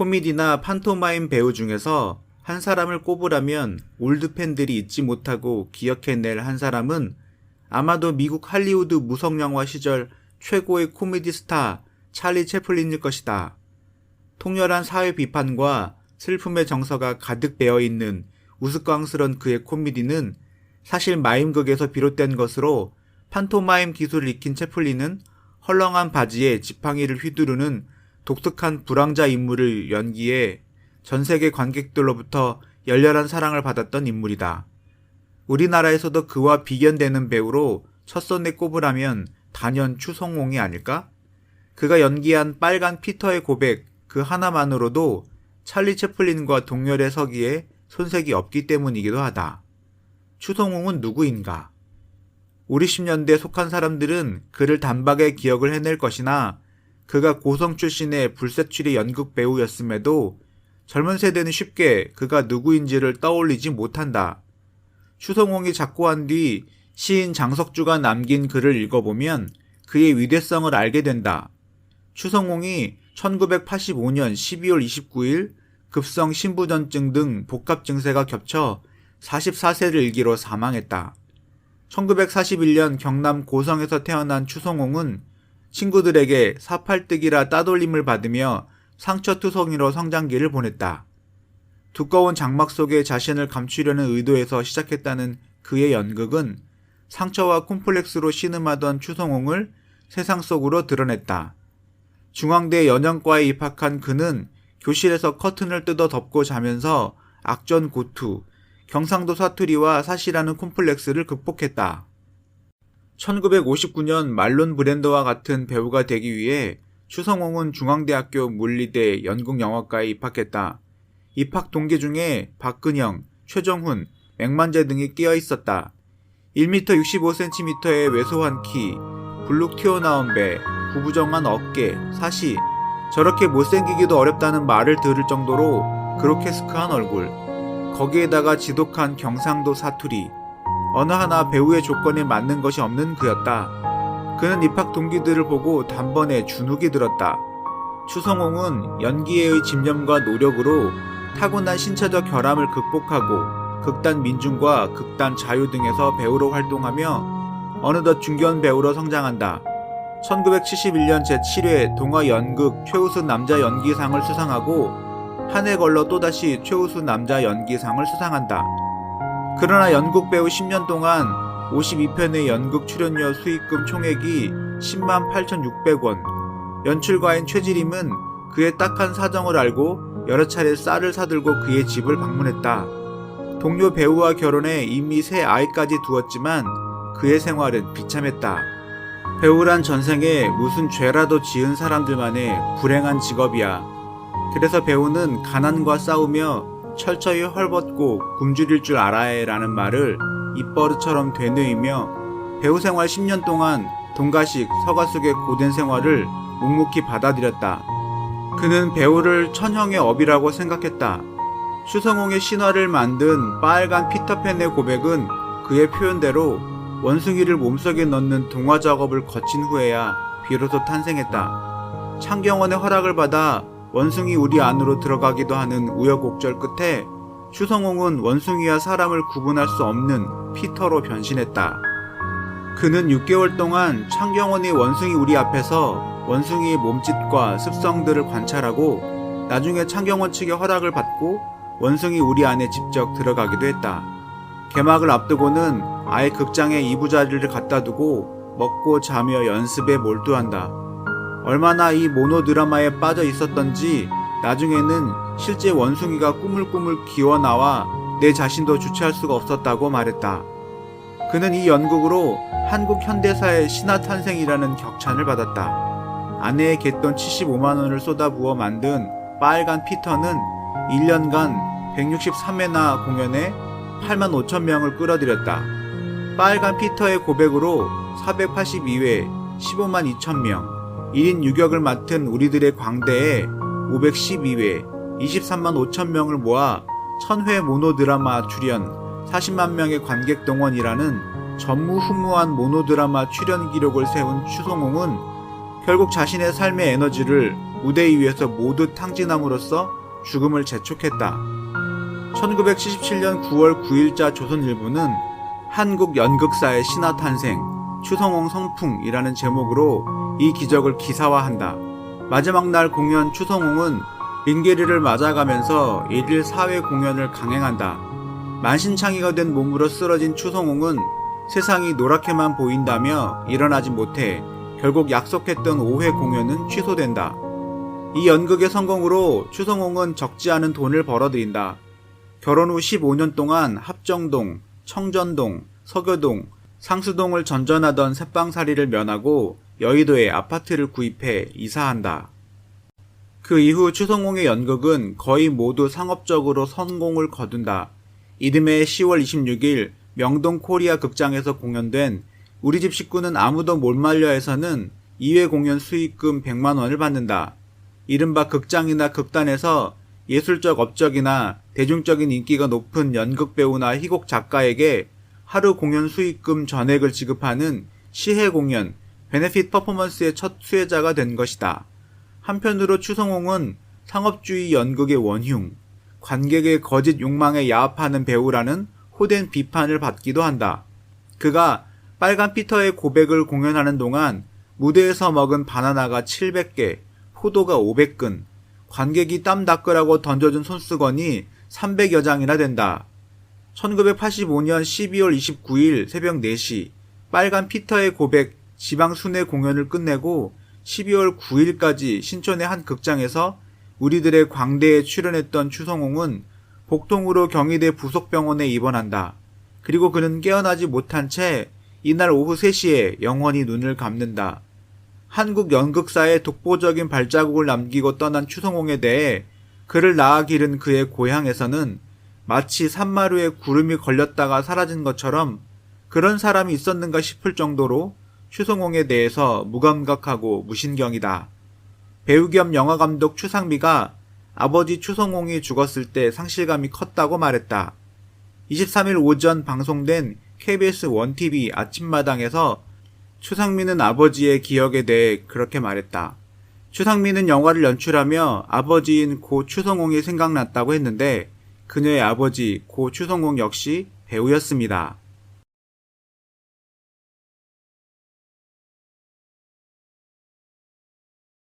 코미디나 판토마임 배우 중에서 한 사람을 꼽으라면 올드팬들이 잊지 못하고 기억해낼 한 사람은 아마도 미국 할리우드 무성영화 시절 최고의 코미디 스타 찰리 채플린일 것이다. 통렬한 사회 비판과 슬픔의 정서가 가득 배어있는 우스꽝스런 그의 코미디는 사실 마임극에서 비롯된 것으로 판토마임 기술을 익힌 채플린은 헐렁한 바지에 지팡이를 휘두르는 독특한 불황자 인물을 연기해 전세계 관객들로부터 열렬한 사랑을 받았던 인물이다. 우리나라에서도 그와 비견되는 배우로 첫손에 꼽으라면 단연 추성홍이 아닐까? 그가 연기한 빨간 피터의 고백 그 하나만으로도 찰리 채플린과 동열에 서기에 손색이 없기 때문이기도 하다. 추성홍은 누구인가? 우리 10년대에 속한 사람들은 그를 단박에 기억을 해낼 것이나 그가 고성 출신의 불세출의 연극 배우였음에도 젊은 세대는 쉽게 그가 누구인지를 떠올리지 못한다. 추성홍이 작고한 뒤 시인 장석주가 남긴 글을 읽어보면 그의 위대성을 알게 된다. 추성홍이 1985년 12월 29일 급성 신부전증 등 복합 증세가 겹쳐 44세를 일기로 사망했다. 1941년 경남 고성에서 태어난 추성홍은 친구들에게 사팔뜨기라 따돌림을 받으며 상처투성이로 성장기를 보냈다. 두꺼운 장막 속에 자신을 감추려는 의도에서 시작했다는 그의 연극은 상처와 콤플렉스로 신음하던 추성홍을 세상 속으로 드러냈다. 중앙대 연영과에 입학한 그는 교실에서 커튼을 뜯어 덮고 자면서 악전고투, 경상도 사투리와 사시라는 콤플렉스를 극복했다. 1959년 말론 브랜더와 같은 배우가 되기 위해 추성홍은 중앙대학교 물리대 연극영화과에 입학했다. 입학 동기 중에 박근영, 최정훈, 맥만재 등이 끼어 있었다. 1m 65cm의 왜소한 키, 불룩 튀어나온 배, 구부정한 어깨, 사시, 저렇게 못생기기도 어렵다는 말을 들을 정도로 그로테스크한 얼굴, 거기에다가 지독한 경상도 사투리, 어느 하나 배우의 조건에 맞는 것이 없는 그였다. 그는 입학 동기들을 보고 단번에 주눅이 들었다. 추성홍은 연기에의 집념과 노력으로 타고난 신체적 결함을 극복하고 극단 민중과 극단 자유 등에서 배우로 활동하며 어느덧 중견 배우로 성장한다. 1971년 제7회 동아연극 최우수 남자 연기상을 수상하고 한 해 걸러 또다시 최우수 남자 연기상을 수상한다. 그러나 연극 배우 10년 동안 52편의 연극 출연료 수익금 총액이 10만 8,600원. 연출가인 최지림은 그의 딱한 사정을 알고 여러 차례 쌀을 사들고 그의 집을 방문했다. 동료 배우와 결혼해 이미 새 아이까지 두었지만 그의 생활은 비참했다. 배우란 전생에 무슨 죄라도 지은 사람들만의 불행한 직업이야. 그래서 배우는 가난과 싸우며 철저히 헐벗고 굶주릴 줄 알아야 라는 말을 입버릇처럼 되뇌이며 배우 생활 10년 동안 동가식, 서가숙의 고된 생활을 묵묵히 받아들였다. 그는 배우를 천형의 업이라고 생각했다. 추성홍의 신화를 만든 빨간 피터팬의 고백은 그의 표현대로 원숭이를 몸속에 넣는 동화 작업을 거친 후에야 비로소 탄생했다. 창경원의 허락을 받아 원숭이 우리 안으로 들어가기도 하는 우여곡절 끝에 추성홍은 원숭이와 사람을 구분할 수 없는 피터로 변신했다. 그는 6개월 동안 창경원의 원숭이 우리 앞에서 원숭이의 몸짓과 습성들을 관찰하고 나중에 창경원 측의 허락을 받고 원숭이 우리 안에 직접 들어가기도 했다. 개막을 앞두고는 아예 극장에 이부자리를 갖다 두고 먹고 자며 연습에 몰두한다. 얼마나 이 모노드라마에 빠져 있었던지 나중에는 실제 원숭이가 꾸물꾸물 기어나와 내 자신도 주체할 수가 없었다고 말했다. 그는 이 연극으로 한국 현대사의 신화 탄생이라는 격찬을 받았다. 아내의 갯돈 75만원을 쏟아부어 만든 빨간 피터는 1년간 163회나 공연에 8만 5천 명을 끌어들였다. 빨간 피터의 고백으로 482회 15만 2천 명, 1인 유격을 맡은 우리들의 광대에 512회 23만 5천 명을 모아 1000회 모노드라마 출연 40만 명의 관객 동원이라는 전무후무한 모노드라마 출연 기록을 세운 추성홍은 결국 자신의 삶의 에너지를 무대 위에서 모두 탕진함으로써 죽음을 재촉했다. 1977년 9월 9일자 조선일보는 한국 연극사의 신화 탄생, 추성홍 성풍이라는 제목으로 이 기적을 기사화한다. 마지막 날 공연 추성홍은 링게리를 맞아가면서 1일 사회 공연을 강행한다. 만신창이가 된 몸으로 쓰러진 추성홍은 세상이 노랗게만 보인다며 일어나지 못해 결국 약속했던 5회 공연은 취소된다. 이 연극의 성공으로 추성홍은 적지 않은 돈을 벌어들인다. 결혼 후 15년 동안 합정동, 청전동, 서교동, 상수동을 전전하던 새빵살이를 면하고 여의도에 아파트를 구입해 이사한다. 그 이후 추성홍의 연극은 거의 모두 상업적으로 성공을 거둔다. 이듬해 10월 26일 명동 코리아 극장에서 공연된 우리 집 식구는 아무도 못 말려에서는 2회 공연 수익금 100만 원을 받는다. 이른바 극장이나 극단에서 예술적 업적이나 대중적인 인기가 높은 연극 배우나 희곡 작가에게 하루 공연 수익금 전액을 지급하는 시해 공연, 베네핏 퍼포먼스의 첫 수혜자가 된 것이다. 한편으로 추성홍은 상업주의 연극의 원흉, 관객의 거짓 욕망에 야합하는 배우라는 호된 비판을 받기도 한다. 그가 빨간 피터의 고백을 공연하는 동안 무대에서 먹은 바나나가 700개, 포도가 500근, 관객이 땀 닦으라고 던져준 손수건이 300여 장이나 된다. 1985년 12월 29일 새벽 4시 빨간 피터의 고백 지방 순회 공연을 끝내고 12월 9일까지 신촌의 한 극장에서 우리들의 광대에 출연했던 추성홍은 복통으로 경희대 부속병원에 입원한다. 그리고 그는 깨어나지 못한 채 이날 오후 3시에 영원히 눈을 감는다. 한국 연극사에 독보적인 발자국을 남기고 떠난 추성홍에 대해 그를 낳아 기른 그의 고향에서는 마치 산마루에 구름이 걸렸다가 사라진 것처럼 그런 사람이 있었는가 싶을 정도로 추성홍에 대해서 무감각하고 무신경이다. 배우 겸 영화감독 추상미가 아버지 추성홍이 죽었을 때 상실감이 컸다고 말했다. 23일 오전 방송된 KBS 1TV 아침마당에서 추상미는 아버지의 기억에 대해 그렇게 말했다. 추상미는 영화를 연출하며 아버지인 고 추성홍이 생각났다고 했는데 그녀의 아버지 고 추성홍 역시 배우였습니다.